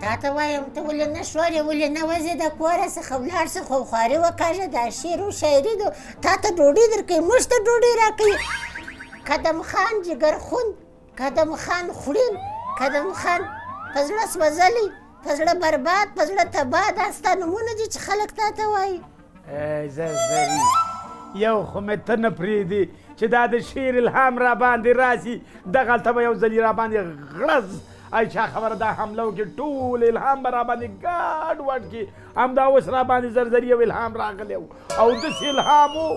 تا ته وایم ته ولې نه شورې ولې نه وځې د کوره څخه ولاړ شه خو خواري وکاږه دا شعر و شاعري دو تا ته ډوډۍ درکوي موږ ته ډوډۍ راکوي قدم خان جګر خون قدم خان خورین قدم خان په زړه سوځلی په زړه برباد په زړه تباه دا ستا نومونه دي چې خلک تا ته وایي زرزري یو خو مې ته نه پرېږدي چې دا د شعر الهام را باندې راسي دغلته به یو ځلي را باندې غړز ای چا خبره دا حمله وکړي ټول الهام به را باندې ګډ وډ کړي همدا اوس را باندې زرزري یو الهام راغلی و او داسې الهام و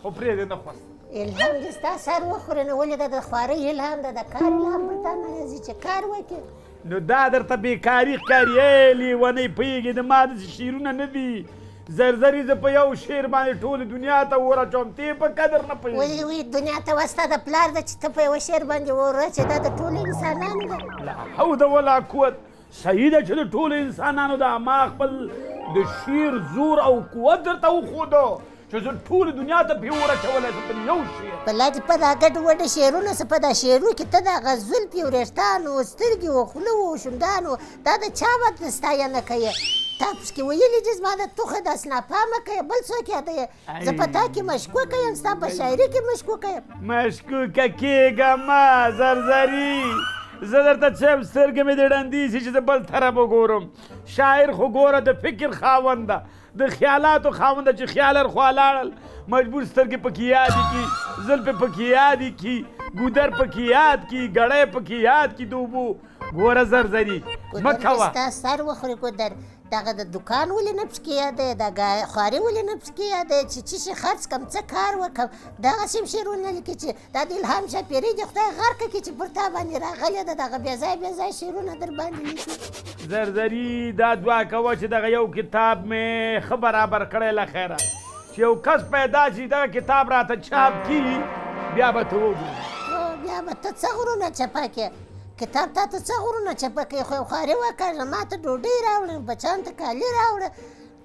خو پرېږدې نه خوست الهام دې ستا سر وخوري نو ولې دا د خوارۍ الهام ده د کار الهام پر تا نه راځي چې کار وکړي نو دا درته بیکاري ښکاري ای لیونۍ پوهېږې د ما داسې شعرونه نه دي زرزري زه په یو شعر باندې ټولې دنیا ته وراچوم ته په قدر نه پوهېږې وی دنیا ته وستا د پلار ده چې ته په یوه شعر باندې وراچې دا د ټولو انسانانو ده لا حول ولا قوت صحیح ده چې د ټولو انسانانو ده ما خپل د شعر زور او قوت درته وښودو چې زه ټولې دنیا ته پرې وراچولی شم په یو شعر بلا دې په دا ګډ وډه شعرونه څه په دا شعرونو کې ته دغه زلفې وریښتان و سترګې و خوله و شونډان و دا د چا به ستاینه کوې تا پسکې ویلي چې زما د توخه داسې ناپامه کوې بل څوک یادوې زه په تا کې مشکوکه یم ستا په شاعري کې مشکوکه یم مشکوکه کېږه مه زرزري زه درته څه یم سترګې مې دې ړندې شي چې زه بل طرف وګورم شاعر خو ګوره د فکر خاوند ده د خیالاتو خاوند ده چې خیال اړخوا لاړل مجبور سترګې پکې یادې کړي زلفې پکې یادې کړي ګودر پکې یاد کړي ګړی پکې یاد کړي د اوبو ګوره زرزري مه کوه ستا سر وخوري ګودر دغه د دکان ولې نه پسکې یادوې دغه خواري ولې نه پسکې یادوې چې څه شي خرڅ کړم څه کار وکړم دغسې هم شعرونه لیکي چې دا د الهام شاپیري دې خدای غرقه کړي چې پر تا باندې راغلې ده دغه بې ځای بې ځای شعرونه در باندې لیکي زرزري دا دعا کوه چې دغه یو کتاب مې ښه برابر کړی له خیره چې یو کس پیدا شي دغه کتاب راته چاپ کړي بیا به ته وګورې بیا به ته څه غرونه چپه کړې کتاب تا ته څه غرونه چپه کوي خو یو خواري وکړه ما ته ډوډۍ راوړه بچیانو ته کالي راوړه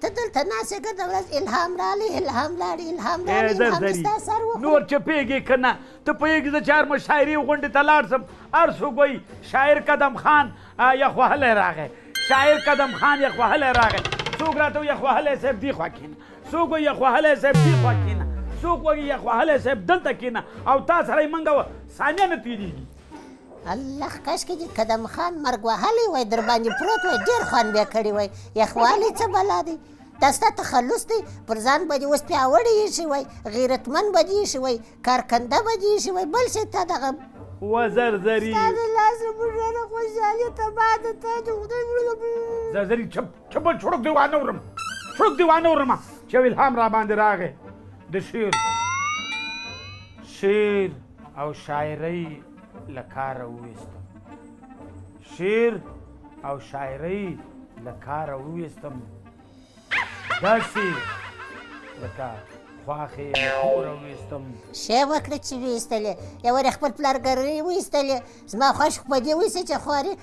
ته دلته ناست یې ګرده ورځ الهام راغلی الهام لاړې الهام راغلی الهام دې ستا سر وخوري نور چپېږې که نه ته پوهېږې زه چې هر مشاعرې غونډې ته لاړ شم هر څوک وایي شاعر قدم خان یخ وهلی راغی شاعر قدم خان یخ وهلی راغی څوک راته وایي یخ وهلی صاحب دې خوا کښېنه څوک وایي یخ وهلی صاحب دې خوا کښېنه څوک وایي یخ وهلی صاحب دلته کښېنه او تا سره یې منګه ثانیه نه تېرېږي الله کاشکې دې قدم خان مرګ وهلی وای در باندې پروت وای ډېر خوند بیا کړی وای یخوالی څه بلا دی دا ستا تخلص دی پر ځان به دې اوس پیاوړی ایښي وای غیرتمند به دې ایښي وای کارکنده به دې ایښي وای بل شی ته دغه وزرزري ستا د لاسه موږ خوشحالي تباه ده تا د خدای زرزري چپ چړک دې وانه ورم چړک دې وانه ورمه چې الهام را باندې راغی د شعر او شاعرۍ له کاره وویستم شعر او شاعرۍ له کاره وویستم داسې لکه خواښې له کوره وویستم ښه وکړه چې ویستلې یو ور خپل پلارګرۍ ویستلې زما خوښ خو په دې ویسته چې خواري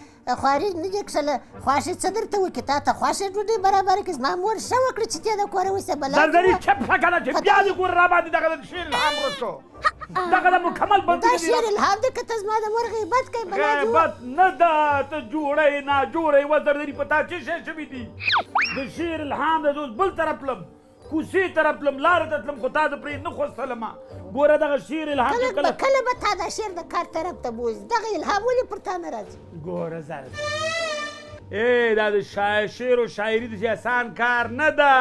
نه دې کښله خواشې څه درته وکړي تا ته خوښې ډوډۍ برابره کړي زما مور ښه وکړه چې دې د کوره ویسته بلا زرزري چپ شه که نه چې بیا دې ګوره را باندې دغه د شعر الهام ورسو دغه د مکمل دا بندونه شعر الهام دی که ته زما د مور غیبت کوې بلا دې غیبت نه ده ته جوړی ناجوړی وزرزري په تا څه شی شوي دي د شعر الهام ده زه اوس بل طرف تلم کوڅې طرف تلم لارې ته تلم خو تا زه پرې نه خوستلمه ګوره دغه شعر الهام کله به تا دا شعر د کار طرف ته بوځي دغه الهام ولې پر تا نه راځي ګوره زرزري دا د شعر و شاعري داسې اسان کار نه ده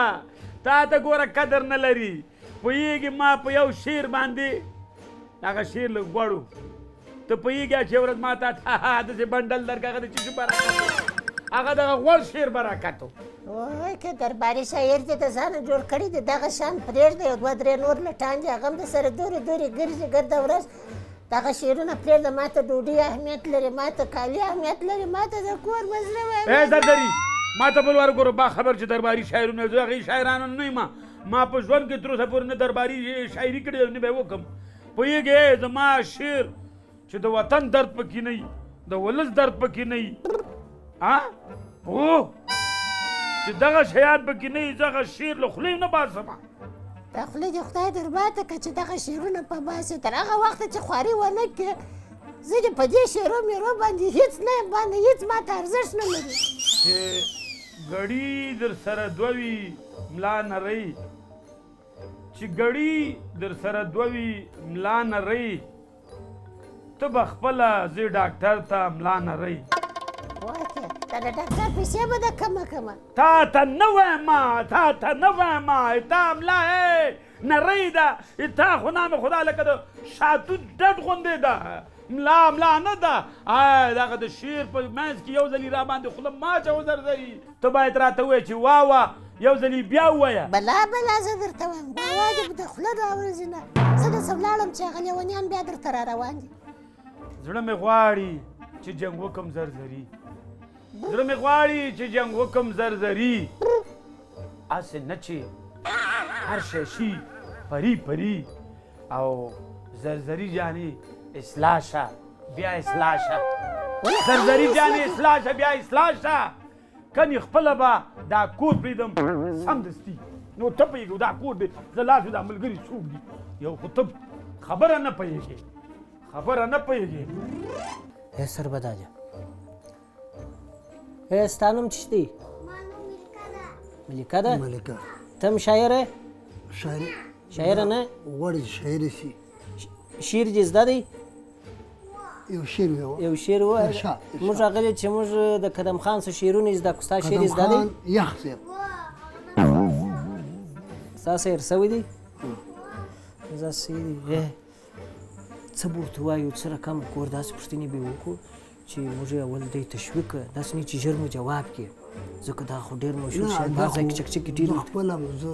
تا ته ګوره قدر نه لري پوهېږې ما په یو شعر باندې هغه شعر لږ غوړو ته پوهېږې چې ورځ ما ته داسې بنډل درکړه هغه د څه شي برکت هغه دغه غوړ شعر برکت و وای که درباري شاعر دې د ځانه جوړ کړي دي دغه شان پرېږده یو دوه درې نور لټان دي هغه هم د سره دورې ګرځي ګرده ورځ دغه شعرونه پرېږده ما ته ډوډۍ اهمیت لري ما ته کالي اهمیت لري ما ته د کور مزله زردري ما ته بل وار ګوره با خبر چې درباري شاعرونه زه هغې شاعرانو نه یم ما په ژوند کې تر اوسه پورې نه درباري شاعري کړې نه به یې وکړم پوهېږې زما شعر چې د وطن درد پکې نه وي د ولس درد پکې نه وي چې دغه شیان پکې نه وي زه هغه شعر له خولې نه باسمه دا خولې دې خدای در باته کړه چې دغه شعرونه په باسې تر هغه وخته چې خواري ونه کړې زه دې په دې شعرو میرو باندې هېڅ نه یم باندې هېڅ ما ته ارزښت نه لري چې ګړي در سره دوه وي ملا نری چې ګړي در سره دوه وي ملا نری ته به خپله زه ډاکټر ته ملا نری واته تا د ډاکټر پیسې به د کمه تا ته نه وایم تا ملا نری ده تا خو نام خدا لکه د شاتو ډډ غوندې ده ملا نه ده دغه د شیر په منځ کې یو ځلي راباندې خوله ماچوه زرزري ته باید راته ووایې چې واوه یو ځلي بیا ووایه بلا زه درته وایم واوا دې د خوله راوړځي نه زه داسې ولاړم چې هغه لیونیان بیا درته را روان دي زړه مې غواړي چې جنګ وکم زرزري زړه مې غواړي چې جنګ وکم زرزري هسې نه چې هر شی شي پري او زرزري جانې اصلاح شه بیا اصلاح شه زرزري جانې اصلاح شه بیا اصلاح شه کنې خپله به دا کور پرېږدم سمدستي نو ته پوهېږې دا کور دی زه لاس دا ملګري څوک دي یو خو ته خبره نه پوهېږې سربداله ستا نوم څه دی؟ ملکه ده؟ ملکه. ته هم شاعره؟ شاعره نه؟ غواړي چې شاعره شي. شعر دې زده دی؟ یو شعر یو شعر ووایه. موږ راغلي چې موږ د قدم خان څه شعرونه زده کړو. ستا شعر زده دی؟ قدم خان یخ صاحب ستا شعر سوی دی؟ زه شعر څه به ورته ووایو څه رقم کور داسې پوښتنې به یې وکړو چې موږ یې اول دی تشویق کړه داسې نه چې ژر مو جواب کړي ځکه دا خو ډېر مشهور شی بعض ځای کې چکچکې ډېر زه خپله زه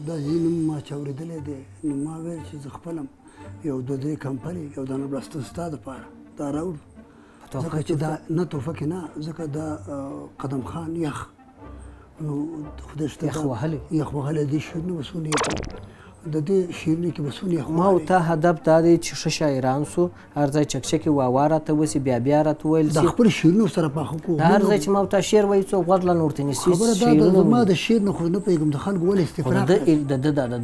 دا ځینې نوم ما چې اورېدلی دی نو ما ویل چې زه خپله یو دوه درې کمپنۍ یو دانه بړسته ستا دپاره دا راوړو ځکه چې دا نه تحفه کې نه ځکه دا قدم خان یخ نو خدای شته یخ وهلی دې شعرونه به څونه یخ د دې شعرونو کې به څونه یخ ما او ته هدف دا دی چې ښه شاعران سو هر ځای چکچکې واوا راته وسي بیا راته ویل د خپل شعرونو سره پاخه کوو دا هر ځای چې ما او ته شعر وایي څوک غوږ له نورته نیسي خبره دا ده زما د شعر نه خو نه پوهېږم د خلکو ولې استفراق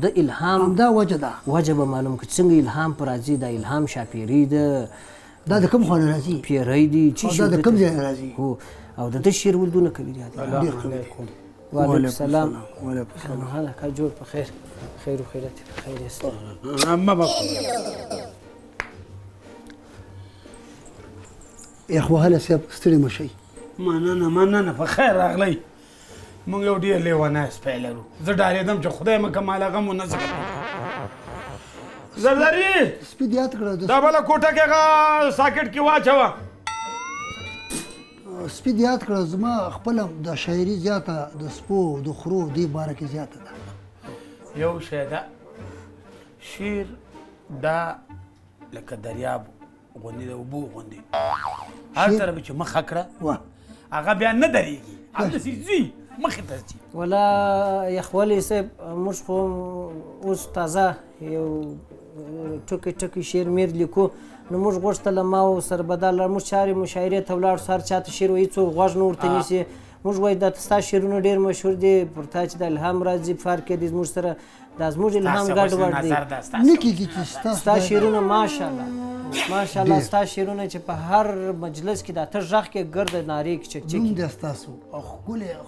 د الهام همدا وجه ده وجه به معلوم کړي څنګه الهام په راځي دا الهام شاپیري ده دا د کوم خوا نه راځي پیری دي دا د کوم ځای نه راځي او د ده شعر ولدونه کوي وعلیکم السلام وعلیکم السلام هلا کا جوړ په خیر خیر و خیرات په خیر است اما بابا یخ وهله صاحب ستړي مه شئ مننه په خیر راغلی موږ یو ډېر لیونی سپی لرو زه ډارېدم چې خدای مه که ماله غم ونه ځکه زرزري سپي دې یاد کړه دا بله کوټه کې هغه ساکټ کې واچوه سپي دې یاد کړه زما خپله د شاعري زیاته د سپو د خرو دې باره کې زیاته ده یو شی ده شعر دا لکه دریاب غوندې د اوبو غوندې هر طرف چې مخه کړه هغه بیا نه درېږي همداسې ځي مخې ته ځي ولا یخولی صاحب موږ خو اوس تازه یو ټکی شعر میر لیکو نو موږ غوښتله ما او سربداله موږ چارې مشاعرې ته ولاړو سهار چاته شعر وایي څوک غوږ نه ورته نیسي موږ وایي دا ستا شعرونه ډېر مشهور دي پر تا چې د الهام راځي په فار کې دي زموږ سره دا زموږ الهام ګډوډ دی نه کېږي چې ستا شعرونه ماشاءالله ستا شعرونه چې په هر مجلس کې دا ته غږ کې ګرد نارې کې چکچکې نوم دی ستاسو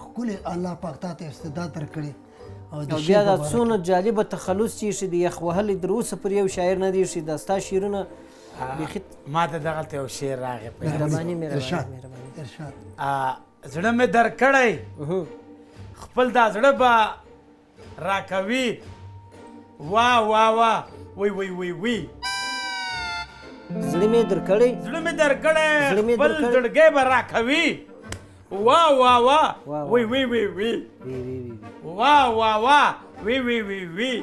ښکلی الله پاک تا ته استعداد درکړی او بیا دا څونه جالبه تخلص چې ایښی دی یخ وهلی تر اوسه پر یو شاعر نه دی ایښی دا ستا شعرونه بیخي ما ته دغلته یو شعر راغی مهرباني ارشاد زړه مې درکړی خپل دا زړه به راکوي واه واه واه وی وی وی وی زړه مې درکړی خپل زړګی به راکوي واه واه واه وی وی وی وی واه واه واه وی وی وی وی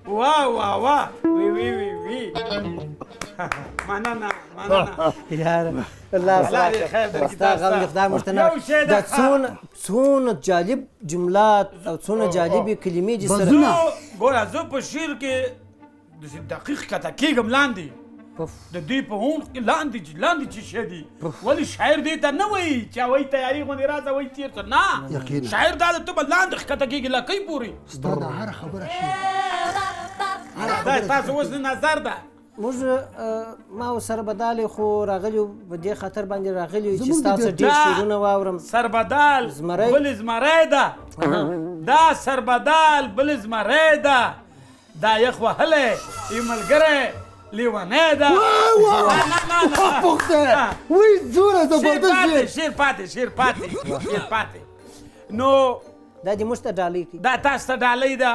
واه واه واه وی وی وی وی مننه یاره الله خیر ستا غم خدای مشتنه دا څونه جالب جملات او څونه جالبې کلمې چې سره ګوره زه په شعر کې داسې دقیق کته کېږم لاندې د دوی په هون کې لاندې چې شی دي ولې شاعر دې ته نه وایي چې وایي تیاري غوندې راځه وایي تېر ته نه شاعر دا ته به لاندې ښکته کېږي لکۍ پورې ستا دا هره خبره شعر دا ستاسو اوس نظر ده موږ ما سره بدال خو راغلی په دې خاطر باندې راغلی چې زموږ د تاسو ډېر شعرونه واورم سربدال زمری. بل زمری ده دا سربدال بل زمری ده دا یخ وهلی ای ملګری لیونی ده پخته وای زوره زبردست شیر پاتې نو دا دې موږ ته ډالۍ کړي دا تاسو ته ډالۍ ده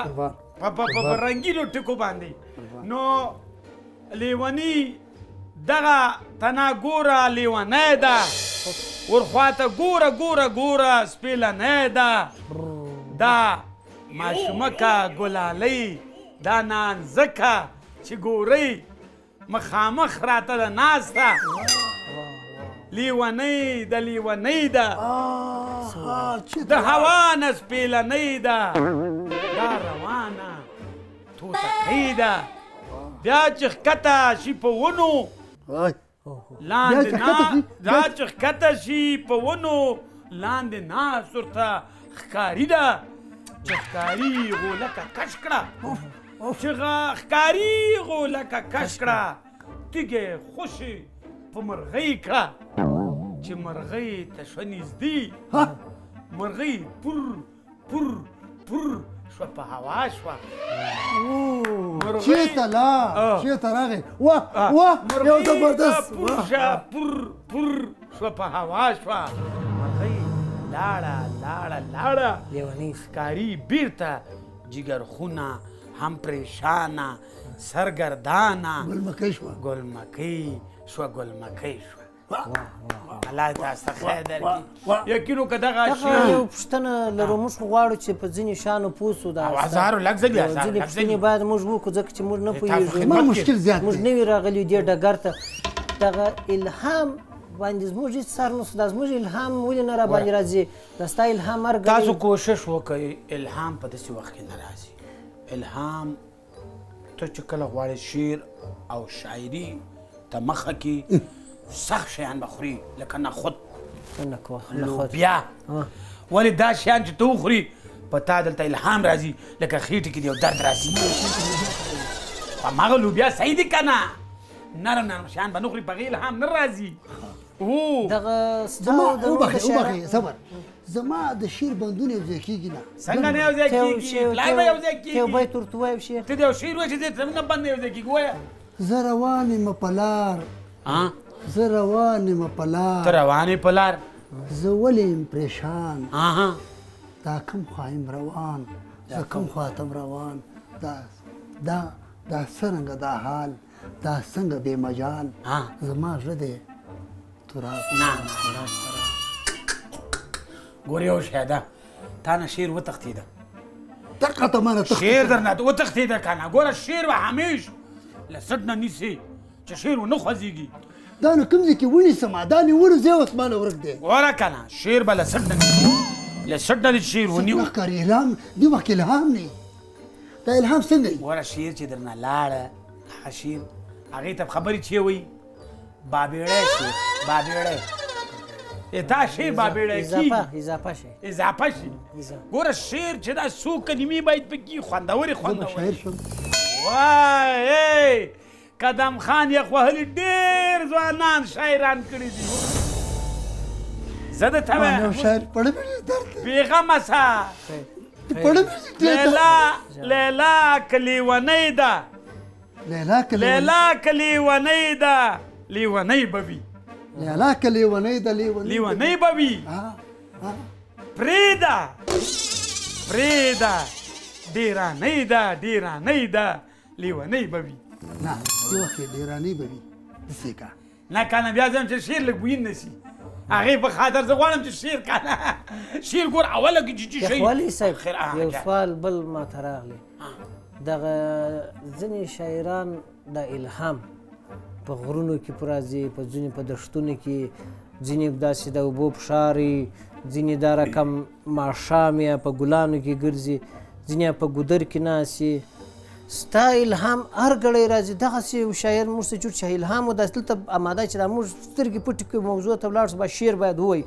په رنګینو ټکو باندې نو لیونی دغه تنا ګوره لیونی ده ورخواته ګوره سپیلنی ده دا ماشومکه ګلالۍ دا نانځکه چې ګورئ مخامخ راته ده ناسته لیونۍ ده د هوا نه سپیلنۍ ده دا روانه توتکۍ ده بیا چې ښکته شي په ونو لاندې دا چې ښکته شي په ونو لاندې ناست ورته ښکاري ده چې ښکاري غولکه کش کړه چې ښکاري غولکه کش کړه تیږې خوشې په مرغۍ کړه چې مرغۍ ته شوه نږدې مرغۍ پر شوه په هوا شوه چېرته راغی واه یو زبردست پر شوه په هوا شوه مرغۍ لاړه لیونی ښکاري بیرته جګرخونه هم پریشانه سرګردانه ګلمکۍ شوه الله تاسو ته خیر درکړي یقینو که دغه یو پوښتنه لرو موږ خو غواړو چې په ځینې شیانو پوه سو هزارو لږ ځینې پوښتنې باید موږ وکړو ځکه چې موږ نه پوهېږو ما مشکل زیات موږ نوي راغلي دې ډګر ته دغه الهام باندې زموږ هېڅ سر نه سو دا زموږ الهام ولې نه راباندې راځي دا ستا الهام هر تاسو کوشش وکړئ الهام په داسې وخت کې نه راځي الهام ته چې کله غواړې شعر او شاعري ته مخه کې سخت شیان به خوري لکه نخود لوبیا ولې دا شیان چې ته وخوري په تا دلته الهام راځي لکه خېټې کې د یو درد راځي هماغه لوبیا صحیح دي که نه نرم شیان به نه خوري په هغې الهام نه راځي دغه وبخې صبر زما د شعر بندونه یو ځای کېږي نه څنګه نه یو ځای کېږي پلار به یو ځای کېږي یو بیت ورته ووایو شعر ته د یو شعر وایې چې دی څنګه بند یو ځای کېږي ووایه زه روان یم په لار زه روان یم په لار ته روان یې په لار زه ولې یم پریشان دا کوم خوا یم روان زه کوم خواته روان دا څرنګه دا حال دا څنګه بې مجال زما زړه دی ګورې یو شی ده تا نه شعر وتښتېده دقه ته مانه شعر درنه وتښتېده که نه ګوره شعر به همیش له سټ نه نیسې چې شعر ونه خوځېږي دا نو کوم ځای کې ونیسم دا نیولو ځای اوس مانه ورک دی ګوره که نه شعر به له سټ نه نیسې له سټ نه دې شعر ونیو ښکاري الهام دې وخت کې الهام نه دا الهام څنګه وي ګوره شعر چې درنه لاړه هغه شعر هغې ته خبرې چې وایي بابېړی شعر بابېړی تا شعر بابېړی کېږي اضافه شي ګوره شعر چې دا څو کلمې باید پکې خوندورې وای قدم خان یخ وهلي ډېر ځوانان شاعران کړي دي زه درته وایم بېغمه سه لیلا که لیونۍ ده لیلا که لیونۍ ده لیونۍ به وي لیلا که لیونۍ ده لیونۍ به وي پرېږده ډېرانۍ ده لیونۍ به وي نه دې وخت کې ډېرانۍ به وي داسې که نه که نه بیا زه یم چې شعر لږ بوین نه سي هغې په خاطر زه غواړم چې شعر که نه شعر ګور اوله کې چې شي یخوالي صاحب یو سوال بل ماته راغلی دغه ځینې شاعران د الهام په غرونو کې په راځي په ځینې په دښتونو کې ځینې داسې د اوبو په شارې ځینې دا رقم ماښام یا په ګلانو کې ګرځي ځینې په ګودر کې ناستي ستا الهام هر ګړی راځي دغسې یو شاعر موږ ته جوړ چې الهام و داسې دلته اماده چې دا موږ سترګې پټې کړو موضوع ته ولاړ شو با شعر باید ووایي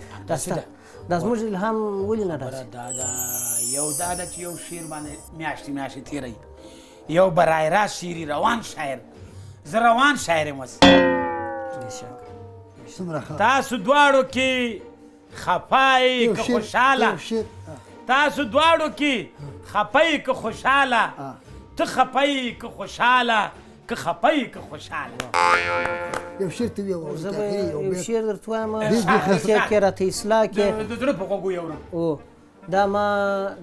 دا زموږ الهام ولې نه راځي یو دا ده چې یو شعر باندې میاشتې تېروي یو برای راست شعري روان شاعر زه روان شاعر یم اوس بېشکه څومره ښه تاسو دواړو کې خفه یې یو که شعر- خوشحاله یو شعر تاسو دواړو کې خفه یې که خوشحاله ته خفه یې که خوشحاله که خفه یې که خوشحاله یو شعر ته ویو زه به یو شعر درته وایم ډېر کې راته اصلاح کې د زړه په غوږو یې اورم او دا ما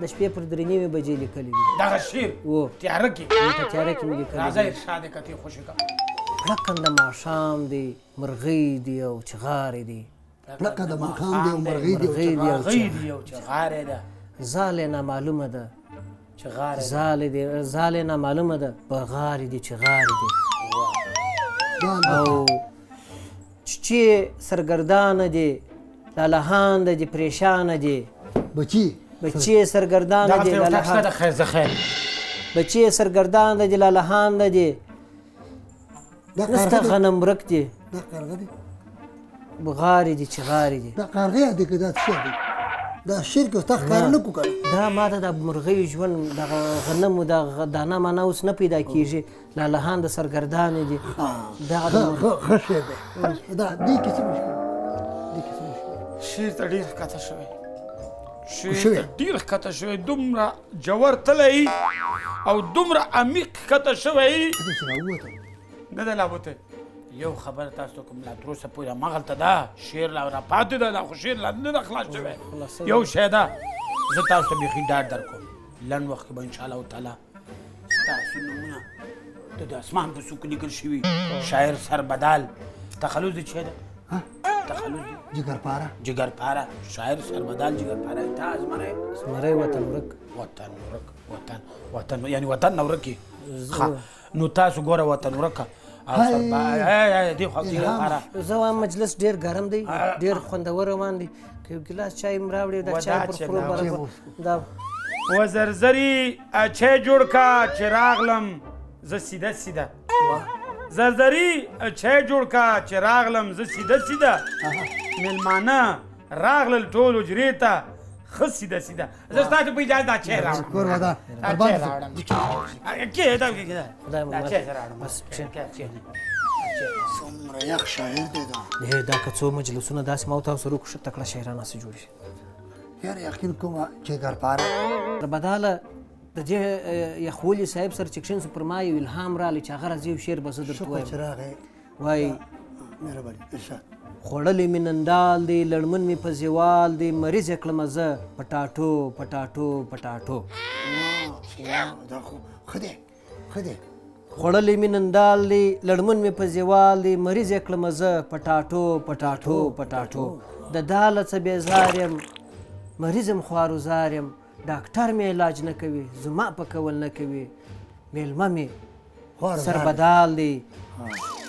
د شپې پر 3:30 بجې لیکلی دي دغه شعر او تیاره کې په تیاره کې مې لیکلی راځه دي ارشاد یې کتې خوشې که پړکنده ماښام دی مرغۍ دی او چغارې دی پړکه د ماښام دی او مرغۍ دی او مرغۍ دی او غی دی او چغارې ده زالې نامعلومه ده چغارې زالې نامعلومه ده بغارې دی چغارې دی او چې سرګردانه دی لالهانده دی پریشانه دی بچی سرګردانه دی لالهانده خیر زه خیر بچی سرګردانه دی لالهانده دی نسته غنم ورک دی دا قرغه دی بغارې دی چغارې دی دا قرغه دی که دا شعر دی دا شعر کې ستا ښکاره نه کړو کنه دا ما ته د مرغیو ژوند دغه غنمو د دانه مانه اوس نه پیدا کېږي لالهان د سرګردانې دي ښه شعر دی دا دې کې څه مشکل دې کې څه مشکل شعر ته ډېر ښکته شوی شعر ته ډېر ښکته شوی دومره جوور تلی او دومره عمیق ښکته شوی دې چې راووته نه ده لا وته یو خبر تاسو ته کوم لا تر اوسه پورې هماغلته ده شعر لا راپاتې ده دا خو شعر لا نه ده خلاص شوی یو شی ده زه تاسو ته بیخي ډاډ در کوم لنډ وخت کې به انشاءالله تعالی ستاسو نومونه د اسمان په څوکو لیکل شوي شاعر سربدال تخلص د چی ده تخلص جگرپاره شاعر سربدال جگرپاره انتها زمری وطن ورک وطن یعنی وطن نه ورکي نو تاسو ګوره وطن ورکه زه وایم مجلس ډېر ګرم دی ډېر خوندور روان دی که یو ګیلاس چای م راوړې د چای پر خولو برابر دا وزرزري چای جوړ کا چې راغلم زه سیده سیده زرزري چای جوړ کا چې راغلم زه سیده سیده میلمانه راغلل ټول حجرې ته ښه سیده سیده زه ستاسو په اجازه دا چای راوړم څومره یخ شاعر دی دا که څو مجلسونه داسې ما تاسو سره وکړو تکړه شاعران هسې جوړ شي یاره یقین کومه جګرپاره بداله د دې یخولي صاحب سره چې کښېنستو پر ما یو الهام راغلی چې هغه راځي یو شعر به زه درته شکر چې راغی وایي مهرباني ارشاد خوړلی مې نندال دی لړمن مې په زیوال دی مریض یې کړمه زه پټاټو پټاټو پټاټو دا خو ښه دی ښه دی خوړلی مې نندال دی لړمن مې په زیوال دی مریض یې کړمه زه پټاټو پټاټو پټاټو د داله څه بېزار یم مریض یم خوارزار یم ډاکټر مې علاج نه کوي زما په کول نه کوي میلمه مې سربدال دی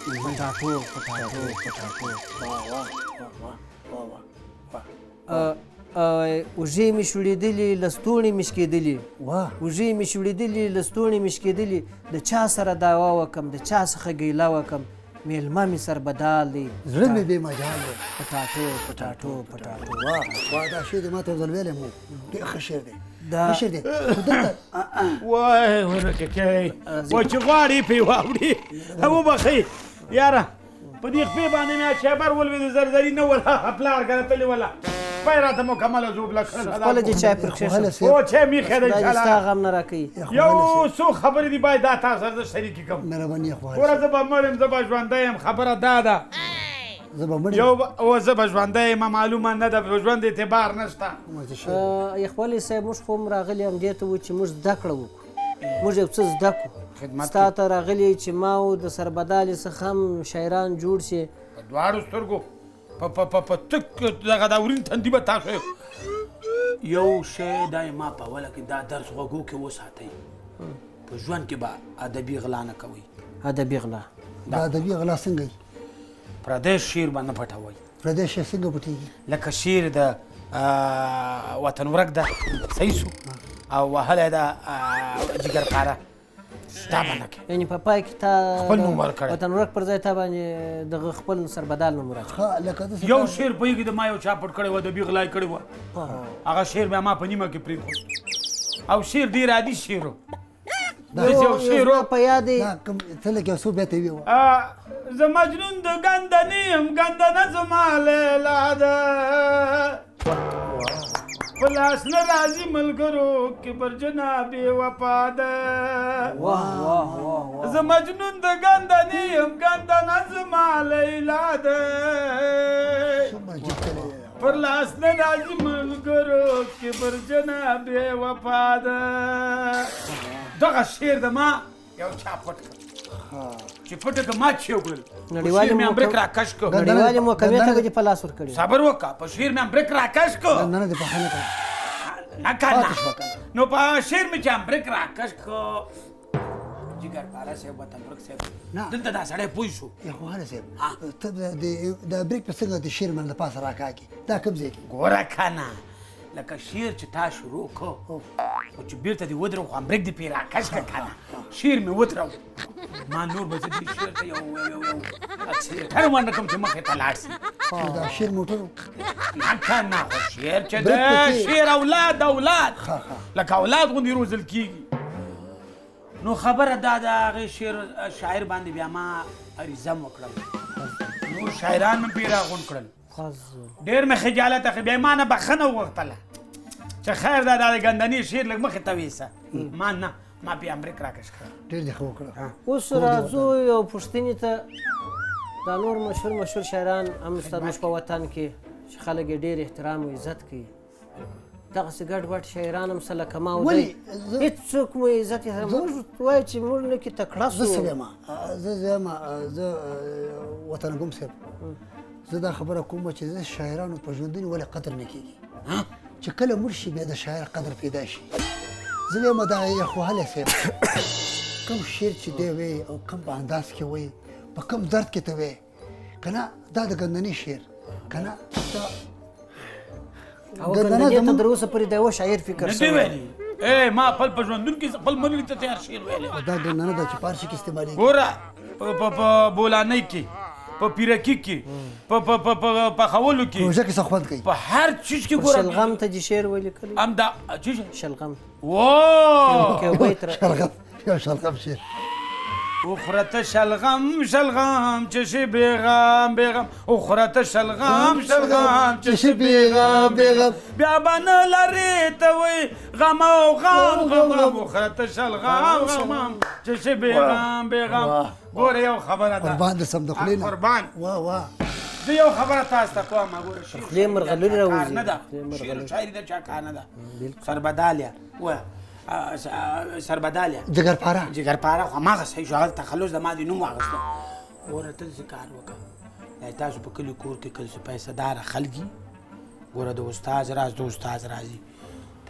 پټاټو پټاټو پټاټو اوږې مې شوړېدلي لستوڼې مې شکېدلي اوږې مې شوړېدلي لستوڼې مې شکېدلي د چا سره دعوا وکم د چا څخه ګیله وکم میلمه مې سربدال دی زړه مې بې مجال دی پټاټو پټاټو پټاټو واه دا شعر دی ما ته ځل ویلی مو ډېر ښه شعر دی ښه شعر دی وای ورکه کوي وای چې غواړي پرې واوړي وبخئ یاره په دې خپې باندې مې چابر ولوېدو زرزري نه ولا پلار کنه تللی ولا سپی راته مکمله زوبله کړل خپله چې چای پر کښېږده او چای میښې ده انشاءالله ستا غم نه راکوي یو څو خبرې دي باید دا تاسو سره زه شریکې کړم مهرباني ګوره زه به مړ یم زه به ژوندی یم خبره دا ده یو زه به ژوندی یم معلومه نه ده ژوند اعتبار نشته یخوالي صاحب موږ خو هم راغلي همدې ته وو چې موږ زده کړه وکړو موږ یو څه زده کړو ستا ته راغلي چې ما و د سربدالې څخه هم شاعران جوړ شي په دواړو سترګو په تک دغه داورین تندي به تاسو یو شی دا ما په اوله کې دا درس غوږو کې وساتئ په ژوند کې به ادبي غلا نه کوئ ادبي غلا دا ادبي غلا څنګه وي پردی شعر به نه پټوئ پردی شعر څنګه پټېږي لکه شعر د وطن ورک ده صحیح شو او وهلی ده جګرپاره دا به نه کوې یعنې په پای کې تا خپل نوم ورکړی وطن ورک پر ځای تا باندې دغه خپل سربدال نوم ورکړی یو شعر پوهېږي د ما یو چا پټ کړی و ادبي غلا یې کړې وه هغه شعر بیا ما په نیمه کې پرېښود او شعر ډېر عادي شعر و یو شعر زما په یاد دی دا کوم ته لکه یو څو بیته یې ووایه زه مجنون د ګندنې یم ګندنه زما لیلا ده په لاس نه راځي ملګرو کې پر جناب وفا ده زه مجنون د ګندنې یم ګندنه زما لیلا ده څومره جیب کلی دی پر لاس نه راځي ملګرو کې پر جناب وفا ده دغه شعر د ما یو چا پټ کړ چې پټ کړ ما چې وکړل نړیوالې مې امریک راکش کړ نړیوالې محکمې ته دې په لاس ورکړي صبر وکړه په شعر مې امریک راکش کړ نه دې پخه نه کړه نه کنه نو په شعر مې چې امریک راکش کړ جګر پارا صاحب وته امریک صاحب دلته دا سړی پوه شو یا خو هله صاحب ته د بریک په څنګه د شیر من د پاسه راکاږي دا کوم ځای کې ګوره کنه لکه شعر چې تا شروع کړ خو چې بیرته دې ودرو خو امریک دې پې راکش کړه کنه شعر مې ودرو ما نور به زه دې شعر ته یو اکسیلیټر ونه کړم چې مخې ته لاړ سي دا شیر موټر نه کنه خو شعر چې دی شعر اولاد لکه اولاد غوندې روزل کېږي نو خبره دا د هغې شاعر باندې بیا ما عریضه م وکړل نور شاعران مې پې راغونډ کړل ډېر مې خجالت اخی بیا ما نه بخښنه وغوښتله چې خیر دا د ګندنې شعر لږ مخې ته ویسه ما نه ما بیا امریک راکش کړه ډېر دې ښه وکړه اوس راځو یو پوښتنې ته دا نور مشهور شاعران هم ستا موږ په وطن کې چې خلک یې ډېر احترام او عزت کوي دغسې ګډ وډ شاعران هم څه لکه ما او دی هېڅوک مو عزت موږ وایو چې موږ نه کې تکړه زه سو څه وایم زه وطنګم صاحب زه دا خبره کوم چې د شاعرانو په ژوندوني ولې قدر نه کېږي چې کله مړ شي بیا د شاعر قدر پیدا شي زه وایم دا خو هله صاحب کوم شعر چې دی وایي او کوم په انداز کې وایي په کوم درد کې ته وایي که نه دا د ګندنې شعر که نه دا او ګندنې ته تر اوسه پورې د یوه شاعر فکر نه دی ویلي ما خپل په ژوندون کې خپل ملګري ته تیار شعر ویلی دا ګندنه ده چې پارسي کې استعمالېږي ګوره په بولانۍ کې په پیرکي کې په پخولو کې روژه کې څه خوند کوي په هر چیز کې ګوره شلغم ته دې شعر ولیکلی هم دا څه شلغم وو کې یو بیت شلغم یو شلغم شعر اخرت شلغم شلغم چشی بیغم بیغم اخرت شلغم شلغم چشی بیغم بیغم بیا بن لری توی غم او غم غم اخرت شلغم غم چشی بیغم بیغم ګوره یو خبره ده قربان دې سم د خولې نه قربان واه زه یو خبره تاسو ته کوم ګوره شعر خولې مرغلرې راوځي نه ده شعر شاعري د چا کار نه ده سربدالیا و سربدالیا جګرپاره خو هماغه صحیح شو هغه تخلص د ما د نوم واخیسته ګوره ته داسې کار وکړه دا تاسو په کلي کور کې کله څه پیسه داره خلک ګوره د استاد راز د استاد راځي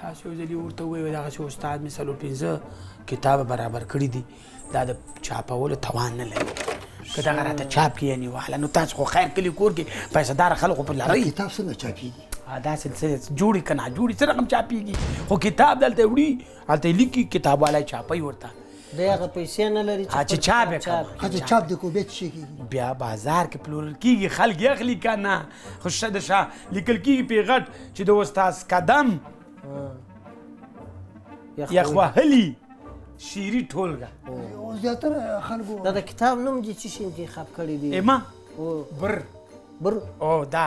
تاسو یو ځلي ورته ووایئ دغسې استاد مې څلور پنځه کتابه برابر کړي دي دا د چاپولو توان نه لري که دغه راته چاپ کې یې نیواله نو تاسو خو خیر کلي کور کې پیسه داره خلکو په لرئ کتاب څنګه چاپېږي داسې څه جوړي که نه جوړي څه رقم چاپېږي خو کتاب دلته وړي هلته یې لیکي کتاب والا یې چاپوي ورته دی هغه پیسې نه لري چې چاپ یې کړه چې چاپ دې کو بیا څه شي کېږي بیا بازار کې پلورل کېږي خلک یې اخلي که نه خو د شا لیکل کېږي پې غټ چې د استاذ قدم یخ وهلي شعري ټولګه زیاتره خلکو دا د کتاب نوم دې څه شي انتخاب کړی دی ایما بر او دا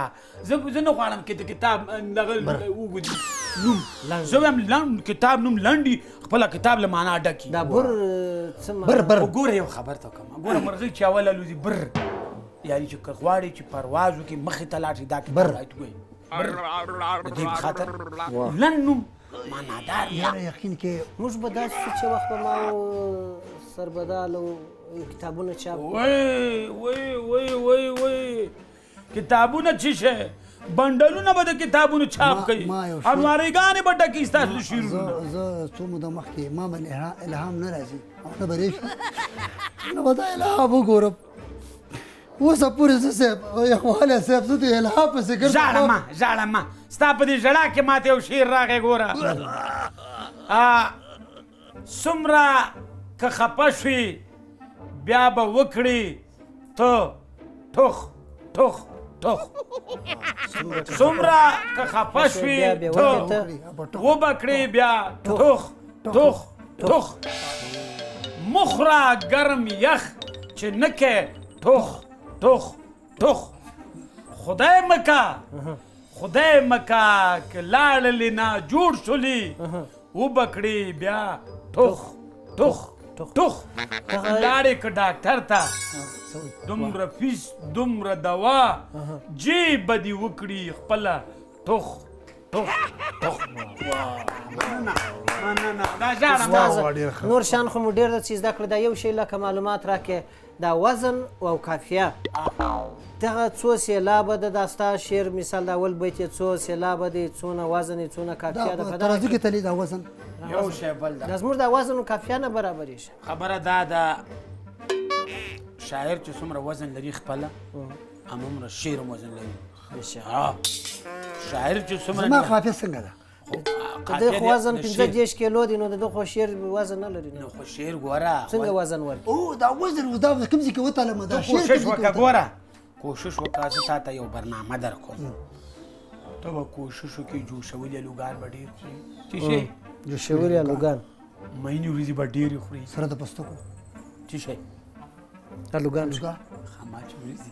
زه نه غواړم چې د کتاب دغه وګوري نوم زه وایم کتاب نوم لنډي خپله کتاب له معنا ډکي دا بر څه بر ګوره یو خبر ته کوم ګوره مرغۍ چې اول الوځي بر یعنې چې که غواړي چې پرواز وکړي مخې ته لاړ شي دا کتاب باید ووایي بر د دې خاطر لنډ نوم معنادار یاره یقین کې موږ به داسې څه چې وخت به ما او سربدال او کتابونه چاپ وای کتابونه چې شه بنډلونه به د کتابونو چاپ کوي الماریګانې به ډکې ستاسو شعرونه زه څو موده مخکې ما باندې الهام نه راځي نه به رېښم نه به دا الهام وګورم اوسه پورې زه صاحب یخوالی صاحب زه د الهام پسې ګرځم ژاړه ما ستا په دې ژړا کې ماته یو شعر راغی ګوره څومره که خفه شوې بیا به وکړې ته ټوخ څومره که خفه شوې ته وبه کړې بیا ټوخ مخرا گرم یخ چې نکه ټوخ ټوخ ټوخ خدای مکا که لاړلې نه جوړ شولي وبکړي بیا ټوخ ټوخ ټوخ لاړې که ډاکټر ته دومره فیس دومره دوا جی به دې وکړي خپله ټوخ ټوخ ټوخ نور شان خو مو ډېر څه زده کړه. دا یو شی لکه معلومات راکې دا وزن او قافیه دغه څو سېلابه ده دا ستا شعر مثال د اول بیت یې څو سېلابه دی څونه وزن یې څونه قافیه ده. ترازو کې تللی دا وزن یو شی بل ده دا زموږ د وزن او قافیه نه برابرېږي. خبره دا ده شاعر چې څومره وزن لري خپله همومره شعر هم وزن لري. شاعر چې څومره زما قافیه څنګه ده؟ د خو وزن 15 کیلو دی نو د خو شعر وزن نه لري. نو خو شعر ګوره څنګه وزن ورکړي؟ او دا وزن اوس دا کوم ځای کې وتلم دا شعر کوشش وکړه ګوره کوشش وکړه زه تا ته یو برنامه در کوم ته به کوشش وکړې جوشولي الوګان به ډېر خوري څه شی جوشولي الوګان مینې ورځې به ډېرې خوري سره د پستکو څه شی الوګان خماچ ورځې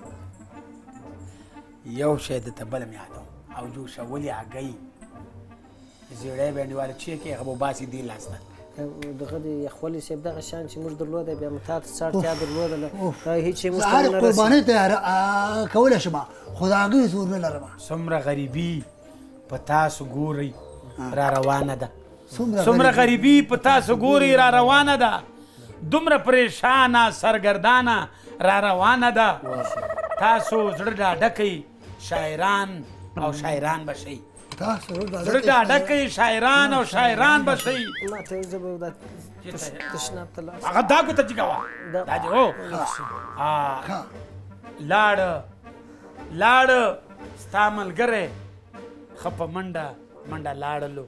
یو شی درته بل مې یادوم او جوشولي هګۍ زیړی بینډیواله چې کې هغه به باسي دې لاس ته دغه د یخولي صاحب دغه شان چې موږ درلوده بیا مو تا ته څه اړتیا درلودله هېڅ شی موږ ته هر نه رسېږي. قربانۍ ته کولی شم خو د هغې زور نه لرم. څومره غریبي په تاسو ګورئ را روانه ده څومره څومره غریبي په تاسو ګورئ را روانه ده دومره پریشانه سرګردانه را روانه ده تاسو زړه ډاډه کوئ شاعران او شاعران به شئ زړه ډاډه کوئ شاعران او شاعران به شئ. ما ته زه به دا تشناب ته لاړ هغه دا ګوته چې کوه دا چې هو لاړه ستا ملګری ښه په منډه لاړلو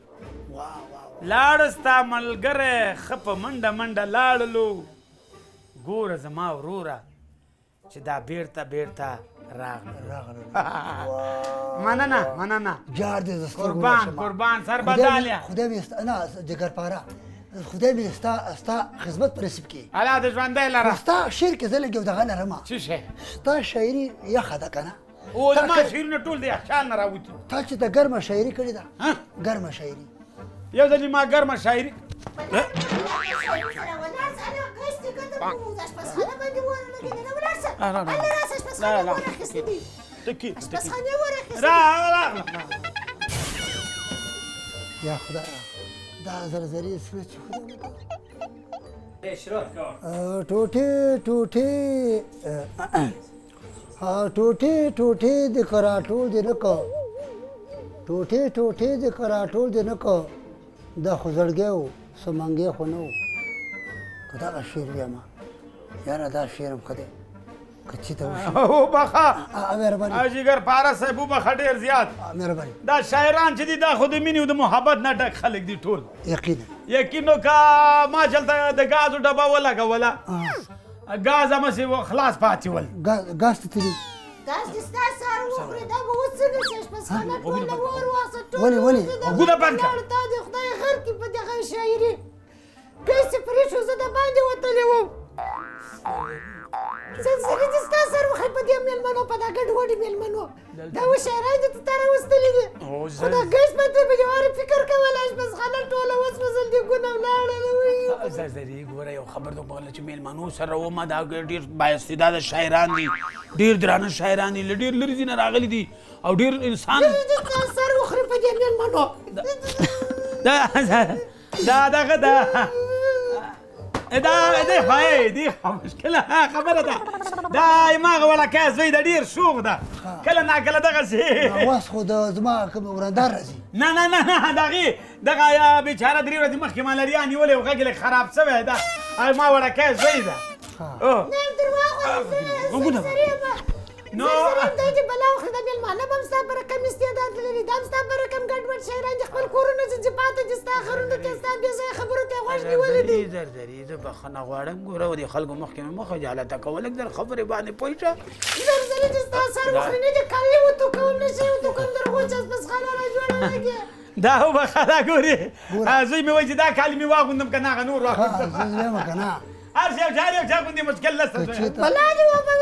لاړه ستا ملګری ښه په منډه لاړلو ګوره زما وروره چې دا بیرته راغلو مننه جار دې زه سترګو قربان سر بدالیا خدای مې نه جګرپاره خدای مې ستا خدمت په نصیب کړي الله د ژوندی لره ستا شعر کې زه لږ یو دغه لرم څه شی ستا شاعري یخه ده که نه او زما شعرونه ټول د یخچال نه راوتي تا چې د ګرمه شاعري کړې ده ګرمه شاعري یو ځلې ما ګرمه شاعري یا خدا دا زرزري سویچ ټوټې د کراټول دې نه کو ټوټې د کراټول دې نه کو دا خو زړګی و سمنګی خو نه و که دغه شعر ویمه یاره دا شعر هم ښه دی که چي ته وشي وبخه مهرباني جګرپاره صاحب وبخه ډېر زیات مهرباني دا شاعران چې دي دا خو د مینې او د محبت نه ډک خلک دي ټول یقینا یقین که ما چلته د ګازو ډبه ولګوله ګاز همسې خلاص پاتې ول ګاز ته تلي ګاز دې ستا سر وخوري دا به اوس څنګه شي اشپزخانه ټوله ور واخیسته ولې غوږونه بند کړه تا دې خدای غر کړي په دغه شاعري پیسې پرېښو زه د باندې وتلی وم سلسلې دې ستا سر وخی په دې مېلمنو په دا ګډوډې مېلمنو دا اوس شاعران دې ته تا راوستلي دي خو دا ګاز په دې به جوارې فکر کولی اشپزخانه ټوله وسوځل دې ګونه ولاړله زرزري ګوره یو خبر د بغله چې مېلمنو سره ومه دا ډېر بااستعداده شاعران دي ډېر درانه شاعران دي له ډېر لرې ځای نه راغلي دي او ډېر انسان دې تا سر وخوري په دې مېلمنو دا دغه ده دا خواهی دی مشکله خبره ده دا هماغه وړکی زوی د ډېر شوق ده کله ناکله دغسې اوس خو د زما کوم ورندار راځي نه د هغې دغه بېچاره 3 ورځې مخکې مالریا نیولې و غږ یې لږ خراب شوی ده ما وړکی زوی ده نو دا چې بلا وخوري دا مېلمانه به هم ستا په رقم استعداد لري دا هم ستا په رقم ګډوډ شاعران دي خپل کورونه ځي پاته دي ستا خرونه ته ستا بې ځایه خبرو ته یې غوږ نیولی دي زرزري زه بخښنه غواړم ګوره د خلکو مخکې مې مه خجالته کوه لږ در خبرې باندې پوه شه زرزري چې ستا سر وخوري نه دي کالي وتو کوم نه شي وتو کوم در غوچ اشپزخانه را جوړه لګي دا وبخه دا ګورې زوی مې وایي چې دا کالي مې واغوندم که نه هغه نور واغوندم زه وایم که نه هر شي او جاري او چا غوندې مشکل نشته زویه بلا دې وبه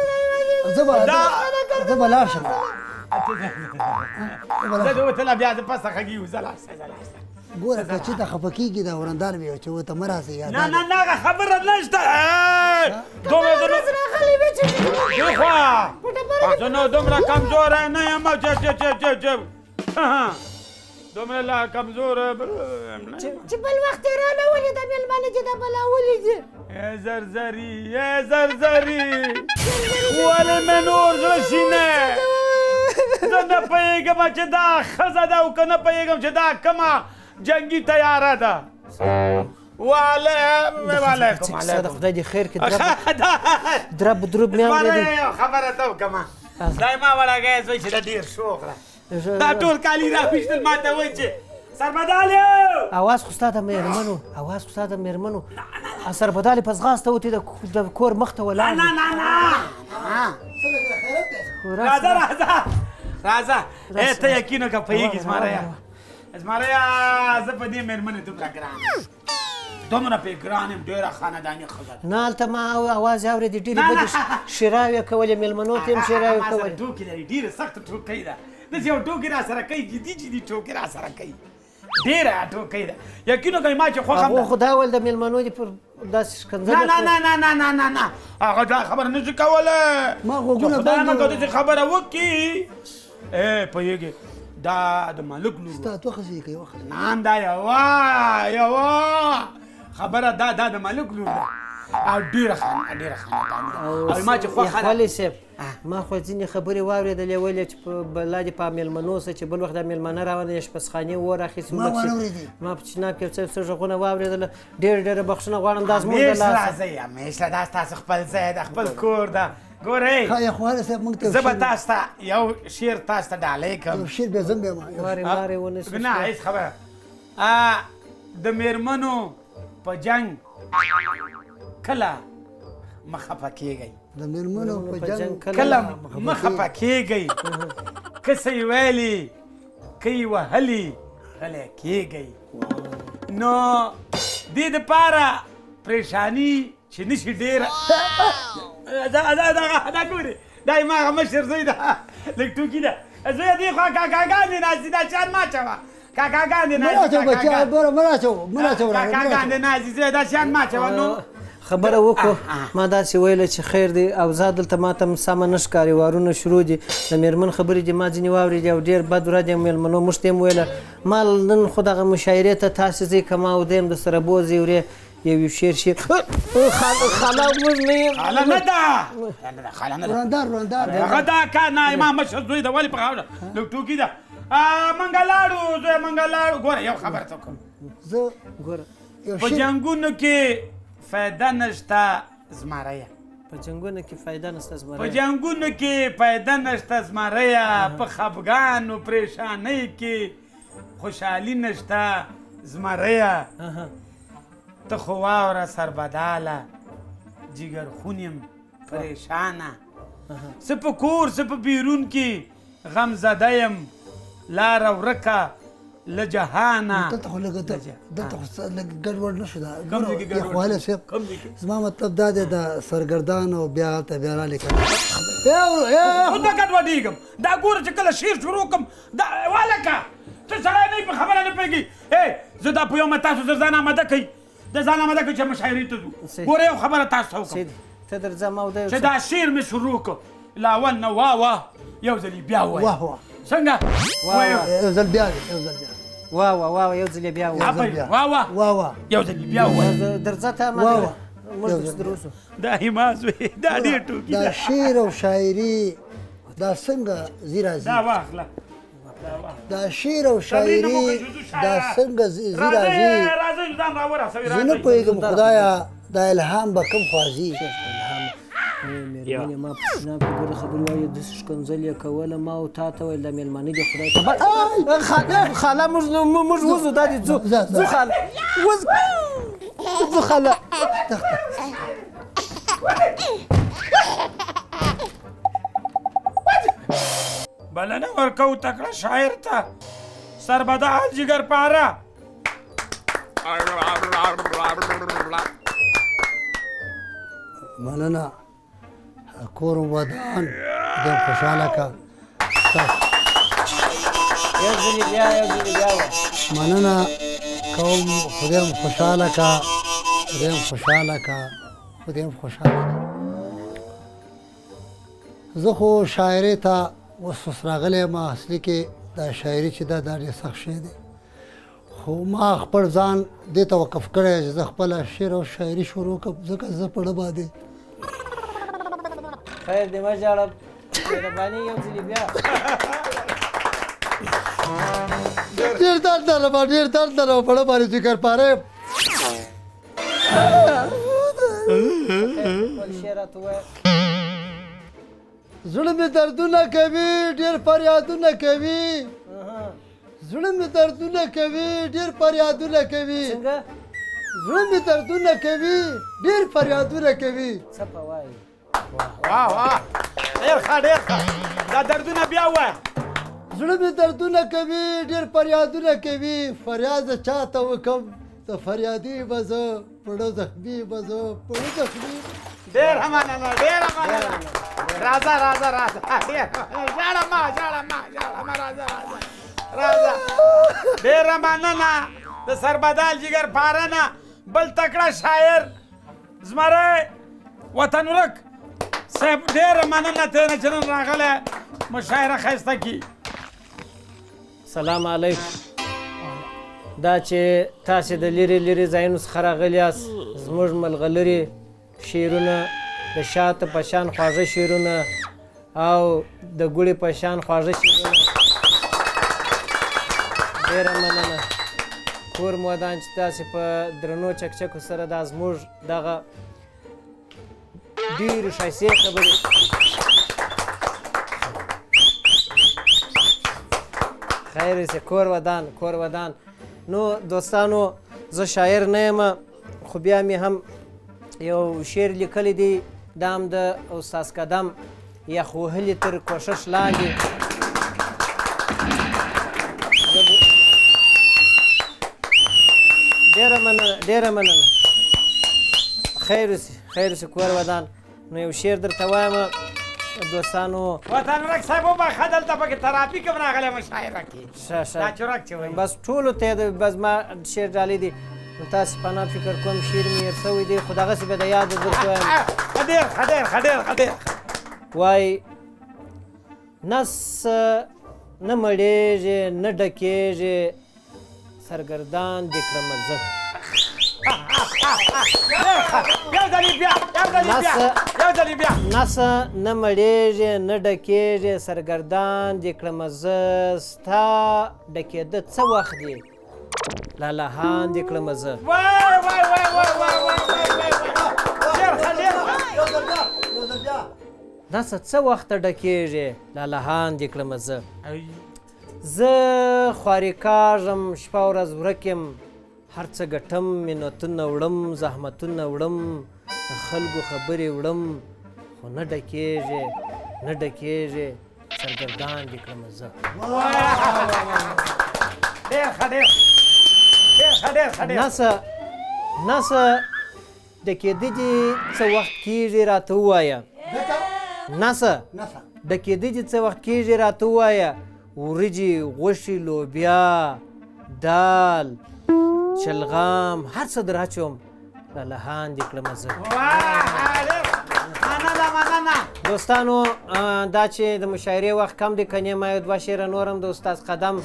زه به لاړ شم زه دې وتله بیا زه پسه خږي وځه لاړ شه ګوره که چېرته خفه کېږي دا ورندار مې چې ورته مه راسئ یا نه نه نه خبره نشته دومره راغلی وې چې خوا زه نو دومره کمزوره نه یم چې دومره لا کمزوره چې بل وخت یې رانه ولیده مېلمانه چې دا بلا ولیدې زرزري زرزري ولې مې نور زړه شینه زه نه پوهېږم چې دا ښځه ده او که نه پوهېږم چې دا کومه جنگي تیاره ده وعلیکم د خدای دې خیر کړي درب دروب مې اورېدل خبره ته وکړمه دا ما وړاګی زوی چې دا ډېر شوق ده دا ټول کالي راویشتل ما ته وایي چې سربدالې اواز خو ستا د مېرمنو اواز خو ستا د مېرمنو سربدالې په ځغاسته وتې د کور مخ ته ولاړ نه نه نه راځه راځه ته یقین وکړه پوهېږي زمریا زه په دې مېرمنې دومره ګران دومره پې ګران یم ډېره خانداني ښځه نه هلته ما اواز یې اورېدې ډېرې بدې شراوې کولې مېلمنو ته هم شراوې کولې ټوکې لري ډېره سخته ټوکۍ ده داسې یو ټوکې را سره کوي جدي جدي ټوکې را سره کوي ډېره ټوکۍ ده یقین وکړئ ما چې خوښه هغو خو دا ول د مېلمنو دې پر داسې ښکنځلې نه نه نه نه نه نه نه هغه دا خبره نه شي کولی ما غوږونه خدای مه کوه داسې خبره وکړي پوهېږې دا د ملک لور ستا دوه ښځې کوي وخت نام دا یوه خبره دا د ملک لور ده او ډېره خانداني او ما چې خوښه یخوالي صاحب ما خو ځینې خبرې واورېدلې ویلې چې بلا دې په مېلمنو څه چې بل وخت دا مېلمانه راوړي شپسخانې اور اخیستې ما په چناب کې څه غږونه واورېدله ډېره بخښنه غواړم دا زموږ د لاسه راځئ همیشه دا ستاسو خپل ځای ده خپل کور ده ګورئ یخوالی صاحب موږ ته زه به تاسو ته یو شعر تاسو ته ډالۍ کړم یو شعر بیا زه هم مارې ونیسو نه هېڅ خبره د مېرمنو په جنګ کله مه خفه کېږئ د مېرمنو په جنګ کله مه خفه کېږئ که څه یې ویلي که یې وهلي غلی کېږئ نو دې دپاره پریشاني چې نه شي ډېره دا ګورې دا یې ما هغه مشر زوی ده لږ ټوکي ده زویه دې خوا کاکاګان دې ناستي دا شیان مه اچوه کاکاګان دې کاکاګان دې ناستي زویه دا شیان مه اچوه نو خبره وکړو ما داسې ویله چې خیر دی او زه دلته ما ته سمه نه ښکاري وارونه شروع دي د مېرمن خبرې دي ما ځینې واورېدې او ډېر بد ورځ یم مېلمنو موږ ته یې هم ویله ما نن خو دغه مشاعرې ته تاسې ځئ که ما وده یم د سره بوځئ ورې یو شعر خاله موږ نه یم خاله نه ده خاله نه ده هغه دا کار نه ما مشر زوی ده ولې په خاوره لږ ټوکي ده منګه لاړو زویه منګه لاړو ګوره یو خبره ته وکړم زه ګوره په جنګونو کې فایده نشته زمریه په جنګونو کې فایده نشته زمریه په جنګونو کې فایده نشته زمریه په خفګان و پریشانۍ کې خوشحالي نشته زمریه ته خو واوره سربداله جګر خون یم پریشانه څه په کور څه په بیرون کې غم زده یم لاره ورکه له جهانه دلته خو لږ ګډوډ نه شو دا یخوالی صاحب زما مطلب دا دی د سرګردان او بیا هلته بیا رالیکم خو نه ګډوډېږم دا ګوره چې کله شعر شروع کړم دا والکه ته سړی نه په خبره نه پوهېږي زه دا پوهېږم تاسو زه ځان اماده کوئ د ځان اماده کوئ چې مشاعرې ته ځو ګوره یو خبره تاسو ته وکړم ته درځه ما وده چې دا شعر مې شروع کړ له اول نه واه یو ځل یې بیا ووایه څنګه یو ځل بیا واه یو ځل بیا واه یو ځل بیا ووایه درځه ته ما موږ درس دروسو دا هما زوی دا ډېر ټوکي دا شعر او شاعري دا څنګه ځي راځي دا واخله دا شعر او شاعري دا څنګه ځي راځي زه نه پوهېږم خدایه دا الهام به کوم خوا ځي مېرمنې ما په سناب کې ګوره خبرې وایي داسې ښکنځل یې کوله ما او تا ته ویل دا مېلمانه دي خدای ته خاله موږ وځو دا دې ځو خاله ځو خاله بلنه ورکو تکړه شاعر ته سربدال جگر پاره مننه کور ودان خدای خوشحاله کا یو ځلې بیا وایه. مننه کوم خدای خوشحاله کا خدای خوشحاله کا خدای خوشحاله کا. زه خو شاعرۍ ته اوس راغلی یم اصلي کې دا شاعري چې دا ډېر سخت شی دی خو ما خپل ځان دې ته وقف کړی چې زه خپله شعر او شاعري شروع کړم ځکه زه په ډه باندې خیر دې مه ژاړه مهرباني یو ځلې بیا. ډېر درد لرم ډېر درد لرم په ډه باندې ذکر پاره یم. خپل شعر راته ووایه. زړه مې دردونه کوي ډېر فریادونه کوي زړه مې دردونه کوي ډېر فریادونه کوي څنګه زړه مې دردونه کوي ډېر فریادونه کوي. څه په وایي. واه واه ډېر ښه ډېر ښه دا دردونه بیا ووایه. زړه مې دردونه کوي ډېر فریادونه کوي فریاد چاته وکم د فریادي به زه پړه زخمي به زه پړه زخمي. ډېره مننه ډېره مننه. راځه راځه راځه ډېر ژاړه مه راځه راځه. ډېره مننه د سربدال جګر پاره بل تکړه شاعر زمری وطن ورک صاحب ډېره مننه ته چې نن راغلی مشاعره ښایسته کړي. سلام علیکم. دا چې تاسې د لرې لرې ځایونو څخه راغلي یاست زموږ ملغلرې شعرونه د شاته په شان خواږه شعرونه او د ګوړې په شان خواږه شعرونه ډېره مننه. کور مو ودان چې تاسې په درنو چکچکو سره دا زموږ دغه ډېرې ښایستې خبرې خیر اوسې. کور ودان. نو دوستانو زه شاعر نه یم خو بیا مې هم یو شعر لیکلی دی دا هم د استاد قدم یخ وهلي تر کوشش لاندې. ډېره مننه. خیر اوسې کور ودان. نو یو شعر درته وایم دوستانو. وطن ورک صاحب وبخښه دلته پکې ترافیک هم راغلی مشاعره کې دا چورک چې وایي بس ټولو ته بس ما شعر ډالۍ دي نو تاسې پناه فکر کوم شعر مې هېر شوی دی خو دغسې به د یاده درته وایم. ډېر ښه وایي نس نه مړېږي نه ډکېږي سرګردان دې کړمه زه. نس نه مړېږي نه ډکېږي سرګردان دې کړمه زه ستا ډکېده څه وخت دی لالهان دې کړمه زه. نس څه وخته ډکېږي لالهان دې کړمه زه خوارې کاږم شپه ورځ ورک یم هر څه ګټم منتونه وړم زحمتونه وړم د خلکو خبرې وړم خو نه ډکېږي سرګردان دې کړمه زه. نسه ډکېده دې څه وخت کېږي راته ووایه. نسه ډکېده دې څه وخت کېږي راته ووایه. وریجې غوښې لوبیا دال شلغام هر څه در اچوم لالهان دې کړمه زه. دوستانو دا چې د مشاعرې وخت کم دی کنې ما یو دوه شعره نور هم د استاد قدم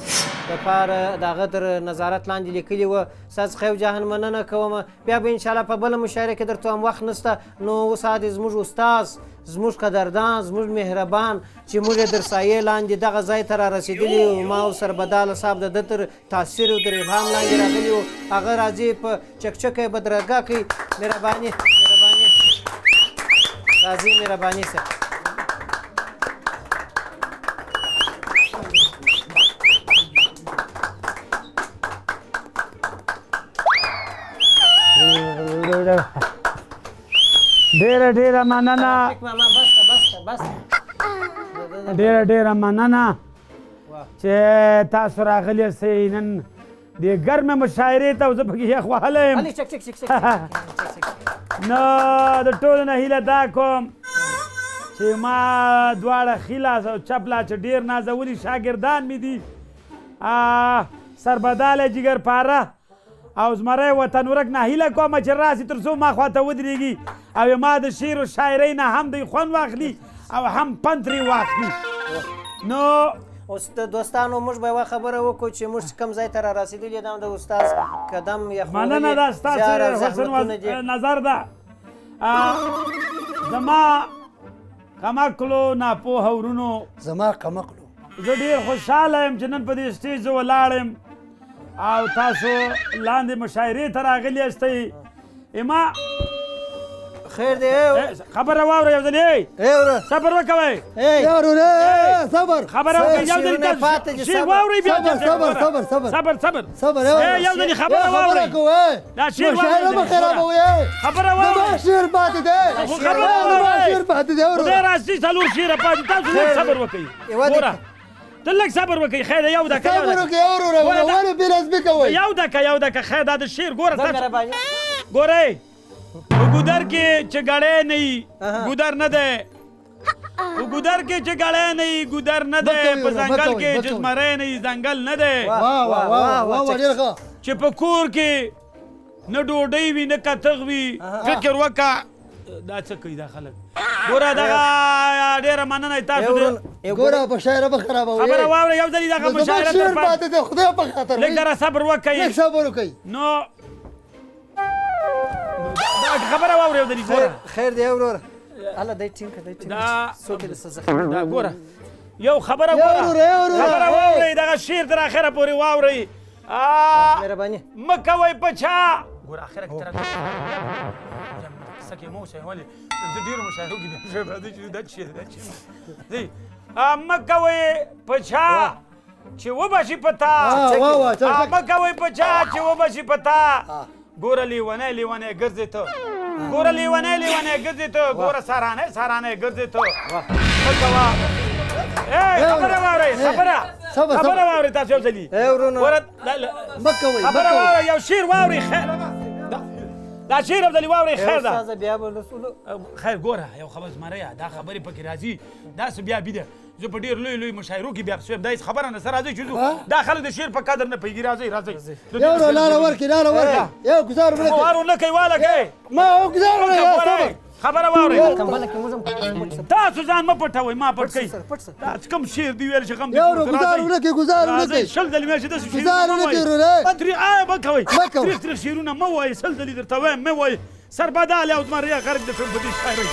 دپاره د هغه تر نظارت لاندې لیکلي وه. ستاسو څخه یو جهان مننه کوم. بیا به انشاءالله په بله مشاعره کې درته هم وخت نشته نو اوس هغه زموږ استاد زموږ قدردان زموږ مهربان چې موږ یې در سایې لاندې دغه ځای ته را رسېدلي یو ما او سربداله صاحب د ده تر تاثیر او تر الهام لاندې راغلي وو هغه راځي په چکچکه یې بدرګه کوي. مهرباني راځي مهرباني صاحب. ډېره مننه. ډېره مننه چې تاسو راغلي یاستئ نن دې ګرمې مشاعرې ته زه پکې یخ وهلی یم. نو د ټولو نه هیله دا کوم چې ما دواړه ښي لاس او چپ لاس چې ډېر نازولي شاګردان مې دي سربداله جګر پاره او زمری وطن ورک نه هیله کوم چې راسي تر څو ما خواته ودرېږي او ما د شعر و شاعرۍ نه هم دوی خوند واخلي او هم پند ترې واخلي نو اوس د دوستانو موږ به یوه خبره وکړو چې موږ کوم ځای ته را رسېدلي دا د استاد قدم یا مننه دا ستاسو حسن نظر ده زما کمکلو ناپوهه ورونو زما کمکلو زه ډېر خوشحاله یم چې نن په دې سټیج زه ولاړ یم او تاسو لاندې مشاعرې ته راغلي یاستئ اما خیر دی خبره واوره یو ځلې صبر وکوئ صبر خبره وکړئ یو ځلې شعر واورئ بیا صبر یو ځلې خبره واورئ دا شعر واورئ خبره واورئ شعر پاتې دی خدای راستي څلور شعره پاتې تاسو لږ صبر وکئ ګوره ته لږ صبر وکئ خیر یو دقیقه یو دقیقه خیر دا د شعر ګوره ګورئ په ګودر کې چې ګړی نه وي ګودر نه دی په ګودر کې چې ګړی نه وي ګودر نه دی په ځنګل کې چې زمری نه وي ځنګل نه دی چې په کور کې نه ډوډۍ وي نه کتغ وي فکر وکړه دا څه کوي دا خلک ګوره دغه ډېره مننه تاسو ګوره په شاعره به خرابوي خبره واوره یو ځلې دغه مشاعره شعر پاتې دی خدای په خاطر لږ دره صبر وکئ نو خبره واورې یو ځلې ګوره خیر دی وروره هله دی ټینګ کړه څوک یې درڅه دا ګوره یو خبره واورئ دغه شعر تر اخره پورې واورئ مهرباني مه کوئ په چا ګوره اخره کې تر سکه مو شي ولې زه ډېرو مشاعرو کې راځي چې دا شعر مه کوئ په چا چې وبشي په تا مه کوئ په چا چې وبشي په تا ګوره لیونی ګرځې ته ګوره لیونی ګرځې ته ګوره سارانه ګرځې ته مه کوه خبره واورئ خبره واورئ تاسو یو ځلي خبره واورئ یو شعر واورئ خیر دا شعر یو ځلې واورئ خیر ده خیر ګوره یو خبر زمریه دا خبرې پکې راځي داسې بیا بیده زه په ډېر لوی مشاعرو کې بیا شویم دا هېڅ خبره نه څه راځئ چې دا خلک د شعر په قدر نه پوهېږي راځئ وار ونه کوئ واله کوئ خبره واورئ تاسو ځان مه پټوئ ما پټ کوئ دا کوم شعر دی ویل چې غم راځئ شل ځلې مې چې داسې شعرونه مه کوئ تریخ شعرونه مه وایئ سل ځلې درته وایم مه وایئ سربداله او زمریه غرق د شوم په دې شاعرۍ